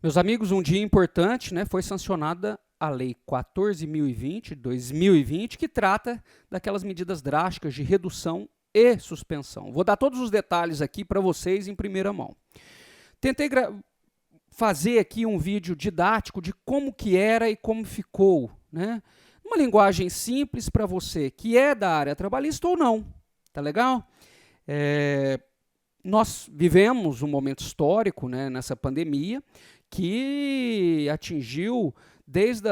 Meus amigos, um dia importante, né, foi sancionada a Lei 14.020, de 2020, que trata daquelas medidas drásticas de redução e suspensão. Vou dar todos os detalhes aqui para vocês em primeira mão. Tentei fazer aqui um vídeo didático de como que era e como ficou, né? Uma linguagem simples para você que é da área trabalhista ou não, tá legal? Nós vivemos um momento histórico, né, nessa pandemia, que atingiu desde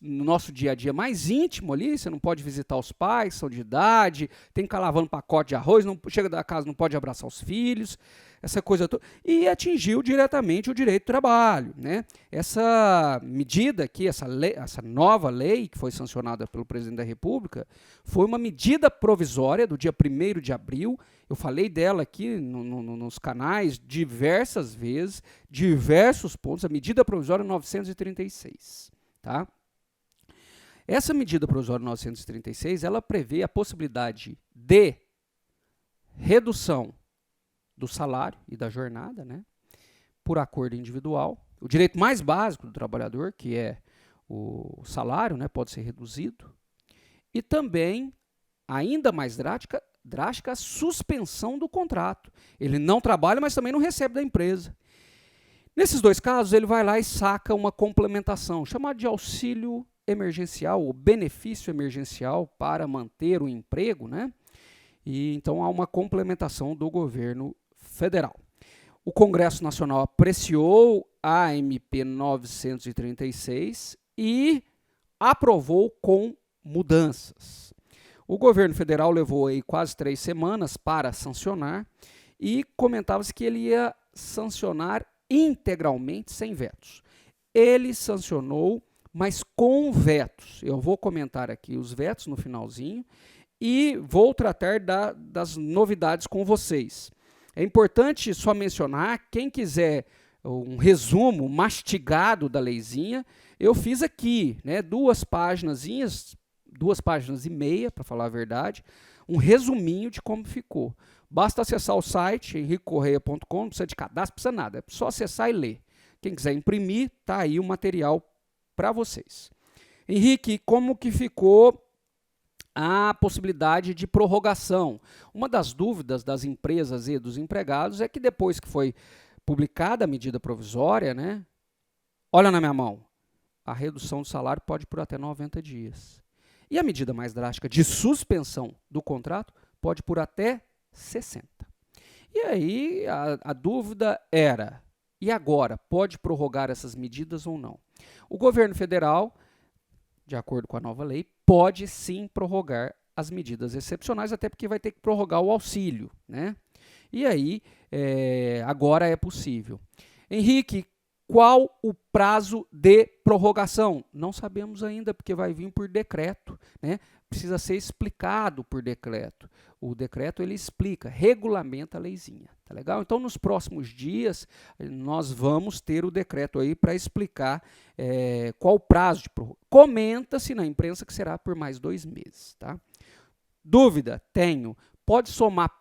no nosso dia a dia mais íntimo ali, você não pode visitar os pais, são de idade, tem que ficar lavando pacote de arroz, não chega da casa, não pode abraçar os filhos, essa coisa toda, e atingiu diretamente o direito do trabalho, né? Essa medida aqui, essa nova lei que foi sancionada pelo presidente da República, foi uma medida provisória do dia 1º de abril, eu falei dela aqui nos canais diversas vezes, diversos pontos, a medida provisória 936, tá? Essa medida provisória 936, ela prevê a possibilidade de redução do salário e da jornada, né, por acordo individual. O direito mais básico do trabalhador, que é o salário, né, pode ser reduzido. E também, ainda mais drástica, a suspensão do contrato. Ele não trabalha, mas também não recebe da empresa. Nesses dois casos, ele vai lá e saca uma complementação, chamada de auxílio emergencial, ou benefício emergencial para manter o emprego, né? E então há uma complementação do governo federal. O Congresso Nacional apreciou a MP 936 e aprovou com mudanças. O governo federal levou aí quase 3 semanas para sancionar e comentava-se que ele ia sancionar integralmente sem vetos. Ele sancionou, mas com vetos. Eu vou comentar aqui os vetos no finalzinho e vou tratar das novidades com vocês. É importante só mencionar, quem quiser um resumo mastigado da leizinha, eu fiz aqui, né, 2 páginas e meia, para falar a verdade, um resuminho de como ficou. Basta acessar o site, henriquecorreia.com, não precisa de cadastro, não precisa nada, é só acessar e ler. Quem quiser imprimir, está aí o material para vocês. Henrique, como que ficou a possibilidade de prorrogação? Uma das dúvidas das empresas e dos empregados é que depois que foi publicada a medida provisória, né, olha na minha mão, a redução do salário pode ir por até 90 dias. E a medida mais drástica de suspensão do contrato pode ir por até 60. E aí a dúvida era, e agora, pode prorrogar essas medidas ou não? O governo federal, de acordo com a nova lei, pode sim prorrogar as medidas excepcionais, até porque vai ter que prorrogar o auxílio, né? E aí, agora é possível. Henrique, qual o prazo de prorrogação? Não sabemos ainda, porque vai vir por decreto, né? Precisa ser explicado por decreto. O decreto, ele explica, regulamenta a leizinha, tá legal? Então, nos próximos dias, nós vamos ter o decreto aí para explicar qual o prazo de prorrogação. Comenta-se na imprensa que será por mais 2 meses, tá? Dúvida? Tenho. Pode somar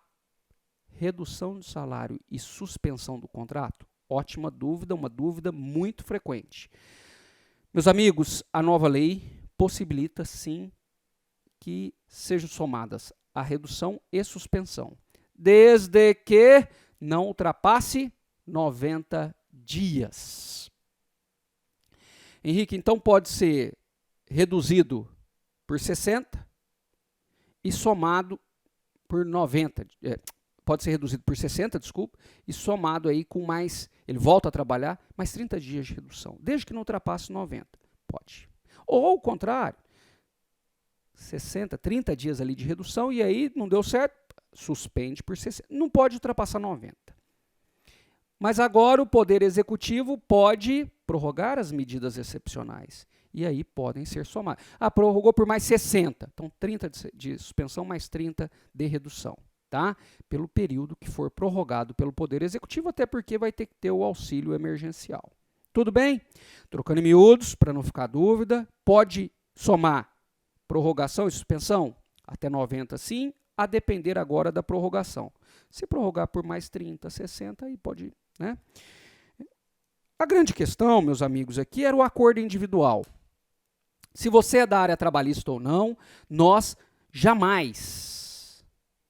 redução de salário e suspensão do contrato? Ótima dúvida, uma dúvida muito frequente. Meus amigos, a nova lei possibilita, sim, que sejam somadas a redução e suspensão, desde que não ultrapasse 90 dias. Henrique, então pode ser reduzido por 60 e somado por 90, pode ser reduzido por 60, desculpa, e somado aí com mais, ele volta a trabalhar, mais 30 dias de redução, desde que não ultrapasse 90, pode. Ou ao contrário, 60, 30 dias ali de redução, e aí não deu certo, suspende por 60, não pode ultrapassar 90. Mas agora o Poder Executivo pode prorrogar as medidas excepcionais, e aí podem ser somadas. Prorrogou por mais 60, então 30 de suspensão mais 30 de redução, tá? Pelo período que for prorrogado pelo Poder Executivo, até porque vai ter que ter o auxílio emergencial. Tudo bem? Trocando em miúdos, para não ficar dúvida, pode somar prorrogação e suspensão? Até 90 sim, a depender agora da prorrogação. Se prorrogar por mais 30, 60, aí pode, né? A grande questão, meus amigos, aqui era o acordo individual. Se você é da área trabalhista ou não, nós jamais,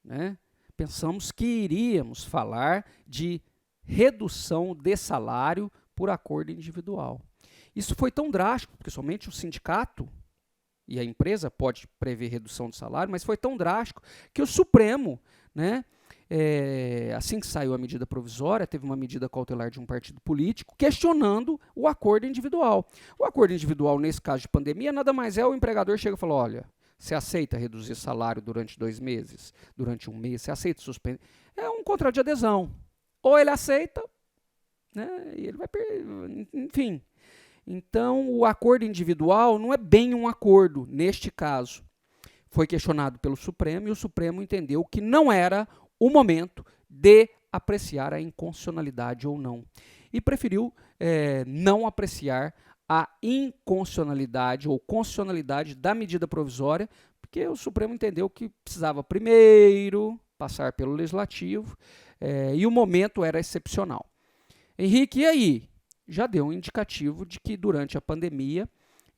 né, pensamos que iríamos falar de redução de salário por acordo individual. Isso foi tão drástico, porque somente o sindicato e a empresa pode prever redução de salário, mas foi tão drástico que o Supremo, né, assim que saiu a medida provisória, teve uma medida cautelar de um partido político questionando o acordo individual. O acordo individual, nesse caso de pandemia, nada mais é o empregador chega e fala, olha, você aceita reduzir salário durante 2 meses, durante 1 mês, você aceita suspender? É um contrato de adesão. Ou ele aceita, né, e ele vai enfim. Então, o acordo individual não é bem um acordo, neste caso. Foi questionado pelo Supremo e o Supremo entendeu que não era o momento de apreciar a inconstitucionalidade ou não. E preferiu não apreciar a inconstitucionalidade ou constitucionalidade da medida provisória, porque o Supremo entendeu que precisava primeiro passar pelo Legislativo e o momento era excepcional. Henrique, e aí? Já deu um indicativo de que durante a pandemia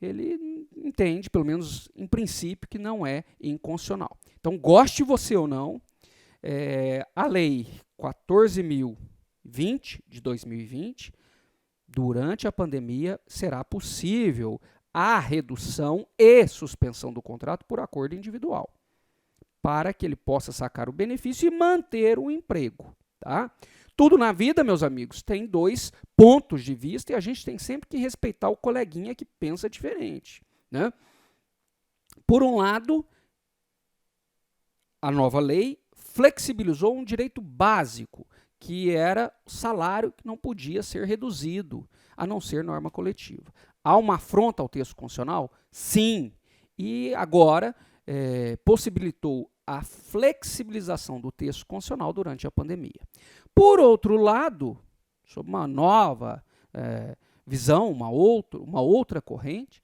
ele entende, pelo menos em princípio, que não é inconstitucional. Então, goste você ou não, a Lei 14.020 de 2020, durante a pandemia, será possível a redução e suspensão do contrato por acordo individual, para que ele possa sacar o benefício e manter o emprego. Tá? Tudo na vida, meus amigos, tem 2 pontos de vista e a gente tem sempre que respeitar o coleguinha que pensa diferente, né? Por um lado, a nova lei flexibilizou um direito básico, que era o salário que não podia ser reduzido, a não ser norma coletiva. Há uma afronta ao texto constitucional? Sim. E agora possibilitou a flexibilização do texto constitucional durante a pandemia. Por outro lado, sob uma nova visão, uma outra corrente,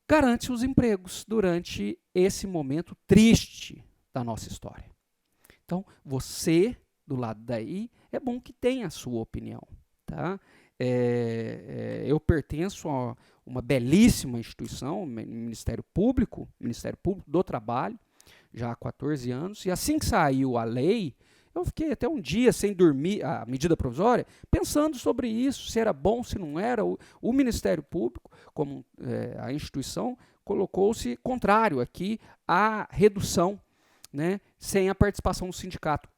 garante os empregos durante esse momento triste da nossa história. Então, você, do lado daí, é bom que tenha a sua opinião. Tá? Eu pertenço a uma belíssima instituição, Ministério Público do Trabalho, já há 14 anos, e assim que saiu a lei, eu fiquei até um dia sem dormir, a medida provisória, pensando sobre isso, se era bom, se não era. O Ministério Público, como a instituição, colocou-se contrário aqui à redução, né, sem a participação do sindicato.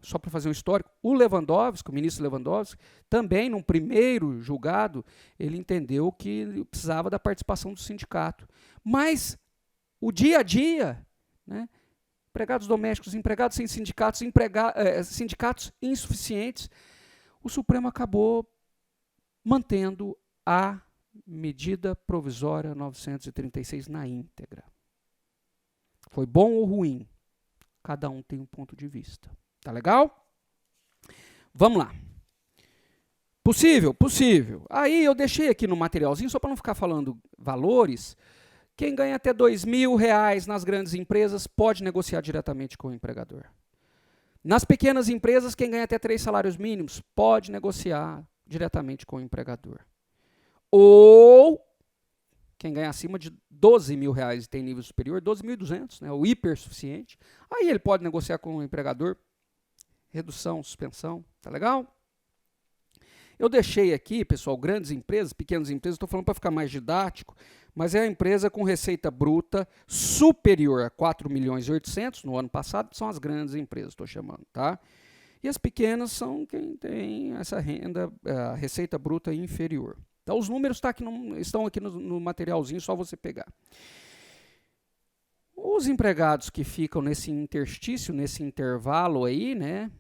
Só para fazer um histórico, o ministro Lewandowski, também num primeiro julgado, ele entendeu que precisava da participação do sindicato. Mas o dia a dia, né, empregados domésticos, empregados sem sindicatos, sindicatos insuficientes, o Supremo acabou mantendo a medida provisória 936 na íntegra. Foi bom ou ruim? Cada um tem um ponto de vista. Tá legal? Vamos lá. Possível? Possível. Aí eu deixei aqui no materialzinho, só para não ficar falando valores, quem ganha até R$2.000 nas grandes empresas pode negociar diretamente com o empregador. Nas pequenas empresas, quem ganha até 3 salários mínimos pode negociar diretamente com o empregador. Ou quem ganha acima de R$12.000 e tem nível superior, 12.200, né, o hipersuficiente, aí ele pode negociar com o empregador redução, suspensão, tá legal? Eu deixei aqui, pessoal, grandes empresas, pequenas empresas, estou falando para ficar mais didático, mas é a empresa com receita bruta superior a 4.800.000 no ano passado, são as grandes empresas, estou chamando, tá? E as pequenas são quem tem essa renda, a receita bruta inferior. Então, os números estão aqui no materialzinho, só você pegar. Os empregados que ficam nesse interstício, nesse intervalo aí, né,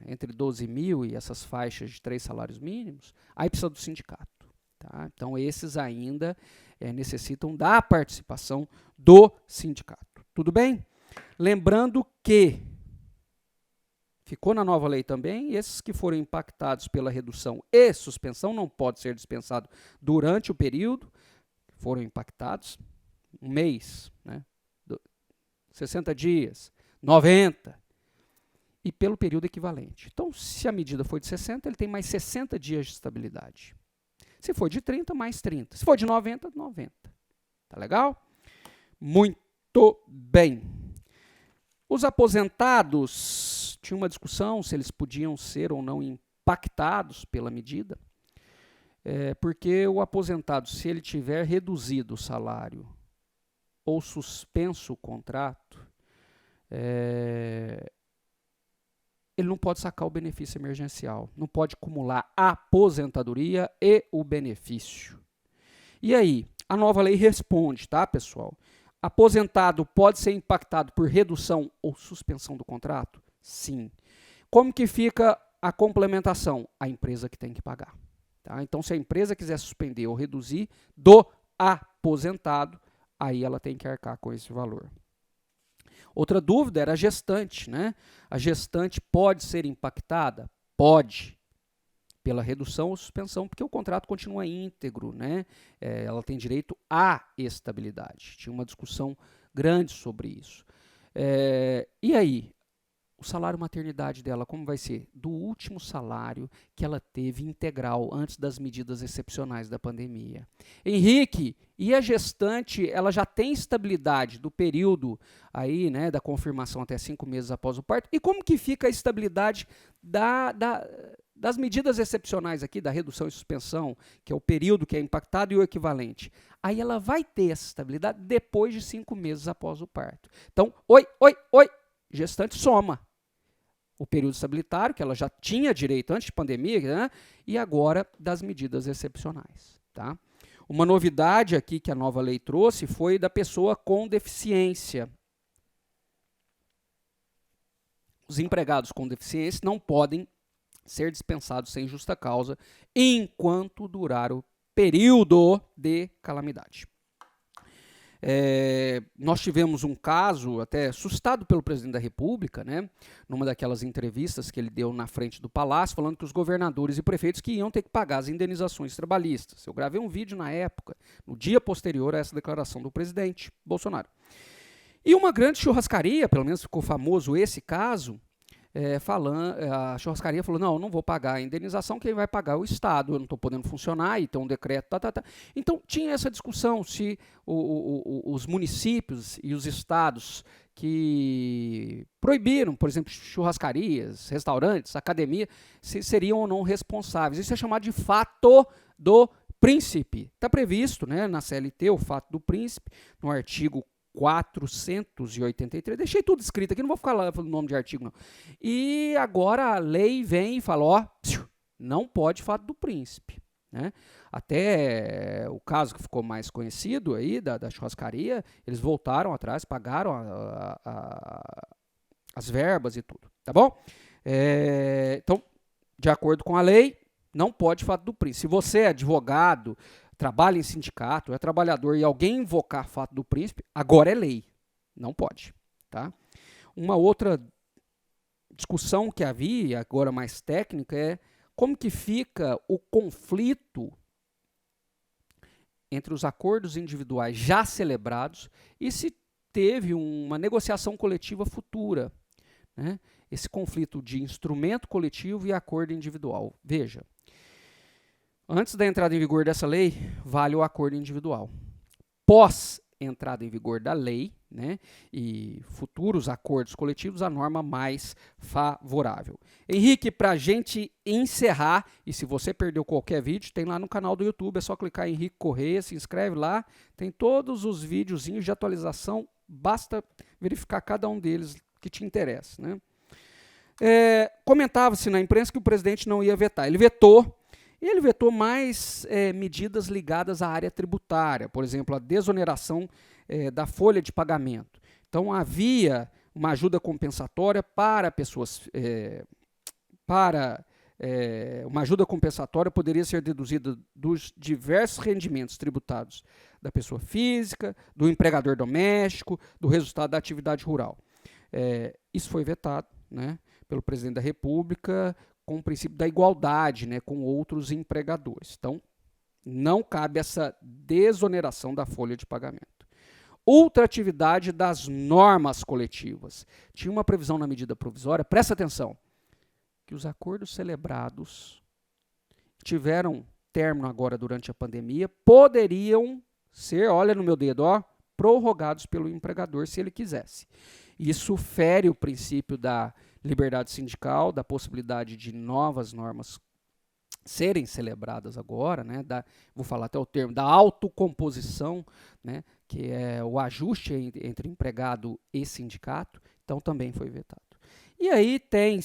entre 12.000 e essas faixas de 3 salários mínimos, aí precisa do sindicato. Tá? Então, esses ainda necessitam da participação do sindicato. Tudo bem? Lembrando que ficou na nova lei também, esses que foram impactados pela redução e suspensão não podem ser dispensados durante o período, foram impactados, 1 mês, né? 60 dias, 90. e pelo período equivalente. Então, se a medida for de 60, ele tem mais 60 dias de estabilidade. Se for de 30, mais 30. Se for de 90, 90. Tá legal? Muito bem. Os aposentados, tinha uma discussão se eles podiam ser ou não impactados pela medida, porque o aposentado, se ele tiver reduzido o salário ou suspenso o contrato, ele não pode sacar o benefício emergencial, não pode acumular a aposentadoria e o benefício. E aí, a nova lei responde, tá, pessoal? Aposentado pode ser impactado por redução ou suspensão do contrato? Sim. Como que fica a complementação? A empresa que tem que pagar. Tá? Então, se a empresa quiser suspender ou reduzir do aposentado, aí ela tem que arcar com esse valor. Outra dúvida era a gestante, né? A gestante pode ser impactada? Pode, pela redução ou suspensão, porque o contrato continua íntegro, né? Ela tem direito à estabilidade. Tinha uma discussão grande sobre isso. E aí, o salário maternidade dela, como vai ser? Do último salário que ela teve integral antes das medidas excepcionais da pandemia. Henrique, e a gestante, ela já tem estabilidade do período aí, né, da confirmação até 5 meses após o parto? E como que fica a estabilidade das medidas excepcionais aqui, da redução e suspensão, que é o período que é impactado e o equivalente? Aí ela vai ter essa estabilidade depois de 5 meses após o parto. Então, gestante soma o período estabilitário, que ela já tinha direito antes de pandemia, né, e agora das medidas excepcionais. Tá? Uma novidade aqui que a nova lei trouxe foi da pessoa com deficiência. Os empregados com deficiência não podem ser dispensados sem justa causa enquanto durar o período de calamidade. Nós tivemos um caso até assustado pelo presidente da República, né, numa daquelas entrevistas que ele deu na frente do Palácio, falando que os governadores e prefeitos que iam ter que pagar as indenizações trabalhistas. Eu gravei um vídeo na época, no dia posterior a essa declaração do presidente Bolsonaro. E uma grande churrascaria, pelo menos ficou famoso esse caso, a churrascaria falou, não vou pagar a indenização, quem vai pagar é o Estado, eu não estou podendo funcionar, e tem um decreto, Então, tinha essa discussão se os municípios e os estados que proibiram, por exemplo, churrascarias, restaurantes, academia, se seriam ou não responsáveis. Isso é chamado de fato do príncipe. Está previsto, né, na CLT o fato do príncipe, no artigo 483, deixei tudo escrito aqui, não vou ficar lá falando o nome de artigo, não. E agora a lei vem e fala, não pode fato do príncipe. Né? Até o caso que ficou mais conhecido aí, da churrascaria, eles voltaram atrás, pagaram as verbas e tudo, tá bom? Então, de acordo com a lei, não pode fato do príncipe. Se você é advogado, trabalha em sindicato, é trabalhador e alguém invocar fato do príncipe, agora é lei. Não pode. Tá? Uma outra discussão que havia, agora mais técnica, é como que fica o conflito entre os acordos individuais já celebrados e se teve uma negociação coletiva futura. Né? Esse conflito de instrumento coletivo e acordo individual. Veja, antes da entrada em vigor dessa lei, vale o acordo individual. Pós entrada em vigor da lei, né, e futuros acordos coletivos, a norma mais favorável. Henrique, para a gente encerrar, e se você perdeu qualquer vídeo, tem lá no canal do YouTube, é só clicar em Henrique Correia, se inscreve lá, tem todos os videozinhos de atualização, basta verificar cada um deles que te interessa. Né? Comentava-se na imprensa que o presidente não ia vetar, ele vetou. E ele vetou mais medidas ligadas à área tributária, por exemplo, a desoneração da folha de pagamento. Então, havia uma ajuda compensatória para pessoas, uma ajuda compensatória poderia ser deduzida dos diversos rendimentos tributados da pessoa física, do empregador doméstico, do resultado da atividade rural. Isso foi vetado, né, pelo presidente da República, com o princípio da igualdade, né, com outros empregadores. Então, não cabe essa desoneração da folha de pagamento. ultratividade das normas coletivas. Tinha uma previsão na medida provisória, presta atenção, que os acordos celebrados tiveram término agora durante a pandemia, poderiam ser, olha no meu dedo, ó, prorrogados pelo empregador se ele quisesse. Isso fere o princípio da liberdade sindical, da possibilidade de novas normas serem celebradas agora, né, vou falar até o termo, da autocomposição, né, que é o ajuste entre empregado e sindicato, então também foi vetado. E aí tem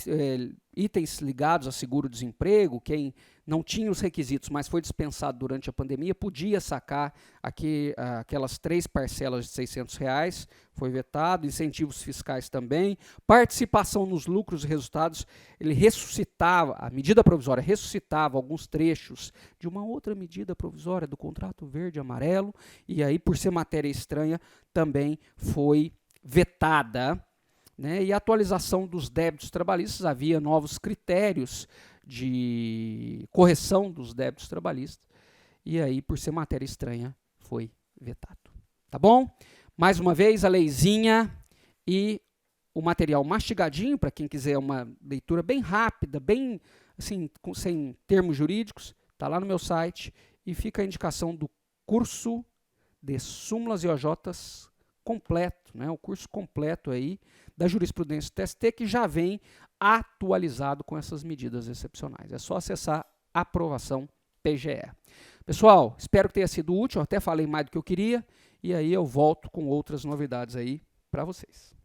itens ligados a seguro-desemprego, quem não tinha os requisitos, mas foi dispensado durante a pandemia, podia sacar aquelas 3 parcelas de R$600, foi vetado, incentivos fiscais também, participação nos lucros e resultados, ele ressuscitava, a medida provisória ressuscitava alguns trechos de uma outra medida provisória do contrato verde-amarelo, e aí, por ser matéria estranha, também foi vetada. Né, e a atualização dos débitos trabalhistas, havia novos critérios de correção dos débitos trabalhistas, e aí, por ser matéria estranha, foi vetado. Tá bom? Mais uma vez, a leizinha e o material mastigadinho, para quem quiser uma leitura bem rápida, bem assim, sem termos jurídicos, está lá no meu site, e fica a indicação do curso de súmulas e OJs completo, né, o curso completo aí da jurisprudência do TST, que já vem atualizado com essas medidas excepcionais. É só acessar aprovação PGE. Pessoal, espero que tenha sido útil, eu até falei mais do que eu queria, e aí eu volto com outras novidades aí para vocês.